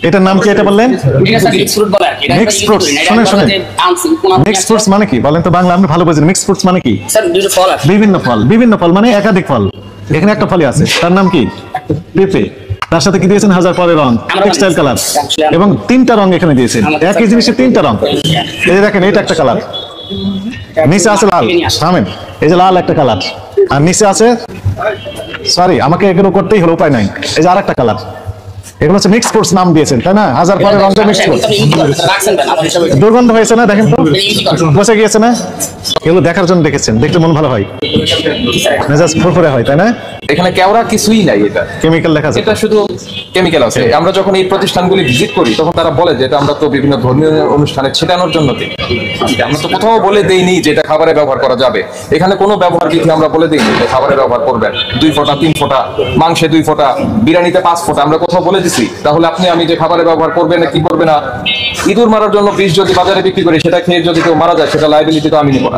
এটার নাম কি এটা বললেন? Mixed fruits. শুনেন শুনেন, মিক্সড ফ্রুটস মানে কি বলেন তো? বাংলা আপনি ভালো বোঝেন। মিক্সড ফ্রুটস মানে কি? বিভিন্ন ফল। বিভিন্ন ফল মানে একাধিক ফল। এখানে একটা ফলই আছে, তার নাম কি? পেঁপে। তার সাথে কি দিয়েছেন? হাজার পরের রং, টেক্সটাইল কালার, এবং 3টা রং এখানে দিয়েছেন। একই জিনিসের 3টা রং। এই দেখেন, এটা একটা কালার, নিচে আছে লাল। থামেন, এই যে লাল একটা কালার, আর নিচে আছে, সরি আমাকে এগুলো করতেই হলো, উপায় নাই, এই যে আরেকটা কালার। এগুলো হচ্ছে মিক্স ফ্রুটস নাম দিয়েছেন, তাই না? হাজার পরের রংটা মিক্স ফ্রুটস। দুর্গন্ধ হয়েছে না? দেখেন তো, বসে গিয়েছে না? এগুলো দেখার জন্য দেখেছেন, দেখলে মন ভালো হয়, মেজাজ ফুরফুরে হয়, তাই না? এখানে কেওড়া কিছুই নাই, এটা কেমিক্যাল লেখা আছে, এটা শুধু কেমিক্যাল আছে। আমরা যখন এই প্রতিষ্ঠানগুলি ভিজিট করি তখন তারা বলে যে এটা আমরা তো বিভিন্ন ধর্মীয় অনুষ্ঠানে ছেটানোর জন্য দিই। আমরা তো কোথাও বলে দেইনি যে এটা খাবারে ব্যবহার করা যাবে। এখানে কোনো ব্যবহার বিধি আমরা বলে দিইনি যে খাবারে ব্যবহার করবেন। 2 ফোঁটা 3 ফোঁটা, মাংসে 2 ফোঁটা, বিরিয়ানিতে 5 ফোঁটা আমরা কোথাও বলে দিছি? তাহলে আপনি আমি যে খাবারে ব্যবহার করবে না কি করবে না, ইঁদুর মারার জন্য বিষ যদি বাজারে বিক্রি করি, সেটা খেয়ে যদি কেউ মারা যায়, সেটা লায়াবিলিটি তো আমি নিব না।